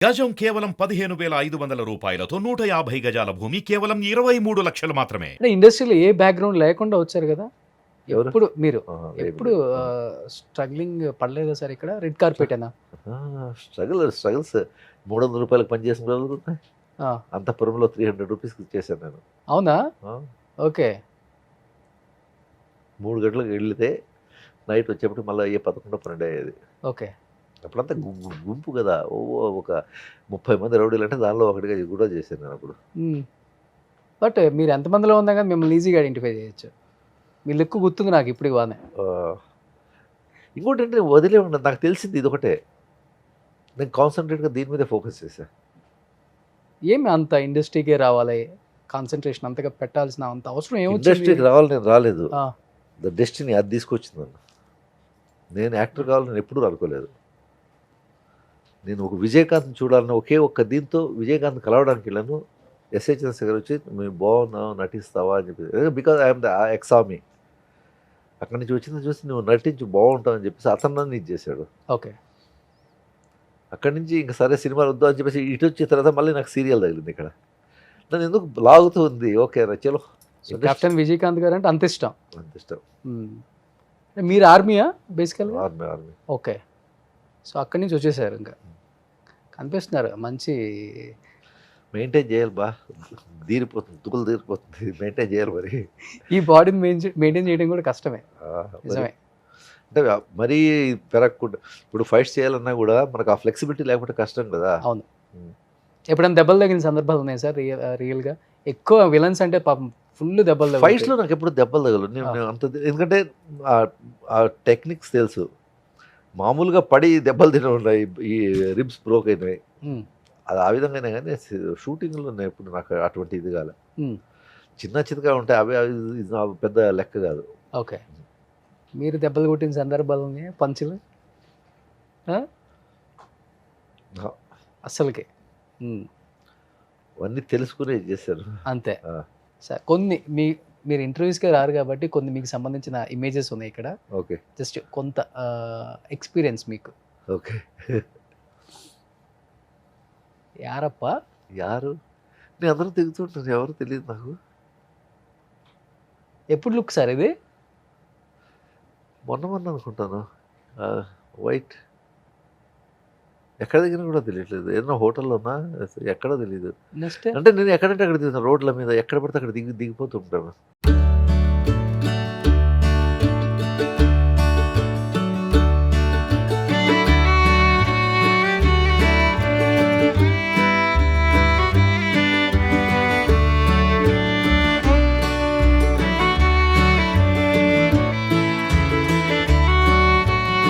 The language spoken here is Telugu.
గజం కేవలం 15,500 రూపాయలతో 150 గజాల భూమి కేవలం 23 లక్షలు మాత్రమే. అంటే ఇండస్ట్రీలో ఏ బ్యాక్‌గ్రౌండ్ లేకుండా వచ్చారు గదా! ఎవరు? ఎప్పుడు మీరు ఏమి ఎప్పుడు లేదు. స్ట్రగ్లింగ్ పడలేదా సార్ ఇక్కడ? రెడ్ కార్పెటేనా? స్ట్రగుల్స్ 300 రూపాయలకు పని చేసిన రోజులు ఉన్నాయి. ఆ! అంతఃపురంలో 300 రూపీస్‌కి చేశాను నేను. అవునా? ఆ! ఓకే. 3 గంటలకు వెళ్లితే నైట్ వచ్చేప్పటికి మళ్ళీ అయ్యే 11, 12 అయ్యేది. ఓకే. అప్పుడంతా గుంపు కదా! ఒక 30 మంది రౌడీలంటే దానిలో ఒకటిగా కూడా చేశాను నేను అప్పుడు. హ్మ్. బట్ మీరు ఎంతమందిలో ఉన్నా గాని మిమ్మల్ని ఈజీగా ఐడెంటిఫై చేయొచ్చు. మీ లుక్ గుర్తుంది నాకు ఇప్పటికి బానే. ఇంకోటంటే వదిలే ఉండదు. నాకు తెలిసింది ఇదొకటే. నేను కాన్సంట్రేట్‌గా దీని మీదే ఫోకస్ చేశా. ఏమి అంత ఇండస్ట్రీకే రావాలి, కాన్సంట్రేషన్ అంతగా పెట్టాల్సిన అంత అవసరం ఏమొచ్చింది? ఇండస్ట్రీకి రావాలి నేను రాలేదు. ఆ! ద డెస్టినీ అది తీసుకొచ్చింది నన్ను. నేను యాక్టర్ కావాలని నేను ఎప్పుడూ అనుకోలేదు. నేను ఒక విజయకాంత్‌ని చూడాలని ఒకే ఒక్క దీంతో విజయకాంత్ కలవడానికి వెళ్ళాను. ఎస్ఏ చంద్రశేఖర్ వచ్చి "మేము బాగున్నావు నటిస్తావా" అని చెప్పి because I'm the ex army. అక్కడి నుంచి వచ్చింది చూసి "నువ్వు నటించు బాగుంటావు" అని చెప్పేసి అతను నన్ను ఇది చేశాడు. ఓకే. అక్కడి నుంచి ఇంక సరే సినిమాలు వద్దు అని చెప్పేసి ఇటు వచ్చిన తర్వాత మళ్ళీ నాకు సీరియల్ తగిలింది ఇక్కడ. నన్ను ఎందుకు లాగుతూ ఉంది. ఓకే రా చలో. సో కెప్టెన్ విజయకాంత్ గారు అంటే అంత ఇష్టం. అంత ఇష్టం. హ్మ్. మీరు ఆర్మీయా బేసికల్‌గా? ఆర్మీ. ఓకే. సో అక్కడి నుంచి వచ్చేసారు ఇంకా. కనిపిస్తున్నారు మంచి. మెయింటైన్ చేయాలి బా. తీరిపోతుంది. తుకులు తీరిపోతుంది. మెయింటైన్ చేయాలి మరి. ఈ బాడీని మెయింటైన్ చేయడం కూడా కష్టమే. నిజమే. అంటే మరీ పెరగకుండా ఇప్పుడు ఫైట్స్ చేయాలన్నా కూడా మనకు ఆ ఫ్లెక్సిబిలిటీ లేకపోతే కష్టం కదా. అవును. ఎప్పుడైనా దెబ్బలు తగిలిన సందర్భాలు ఉన్నాయి సార్ రియల్‌గా? ఎక్కువ విలన్స్ అంటే పాపం ఫుల్ దెబ్బలు తగులుతాయి. ఫైట్స్‌లో నాకు ఎప్పుడు దెబ్బలు తగలవు. నేను అంత ఎందుకంటే ఆ టెక్నిక్స్ తెలుసు. మామూలుగా పడి దెబ్బలు తినడం ఉన్నాయి. ఈ రిబ్స్ బ్రోక్ అయినవి. అది ఆ విధంగానే కానీ షూటింగ్‌లో నేను ఎప్పుడు నాకు అటువంటి ఇది కాలే. చిన్న చితకా ఉంటాయి అవి ఇది పెద్ద లెక్క కాదు. ఓకే. మీరు దెబ్బలు కొట్టిన సందర్భాలు ఉన్నాయా పంచులు? అస్సలకి. అవన్నీ తెలుసుకునే చేశారు. అంతే. సార్ కొన్ని మీరు ఇంటర్వ్యూస్‌కే రారు కాబట్టి కొన్ని మీకు సంబంధించిన ఇమేజెస్ ఉన్నాయి ఇక్కడ. ఓకే. జస్ట్ కొంత ఎక్స్‌పీరియన్స్ మీకు. ఓకే. యారప్పా? యారు? నేను అందరూ తిరుగుతుంటాను. ఎవరు తెలియదు నాకు. ఎప్పుడు లుక్ సార్ ఇది? మొన్న అనుకుంటాను. వైట్ ఎక్కడ దిగినా కూడా తెలియట్లేదు. ఏదైనా హోటల్లోనా ఎక్కడో తెలియదు. నెక్స్ట్ అంటే నేను ఎక్కడంటే అక్కడ దిగుతాను. రోడ్ల మీద ఎక్కడ పడితే అక్కడ దిగిపోతూ ఉంటాను.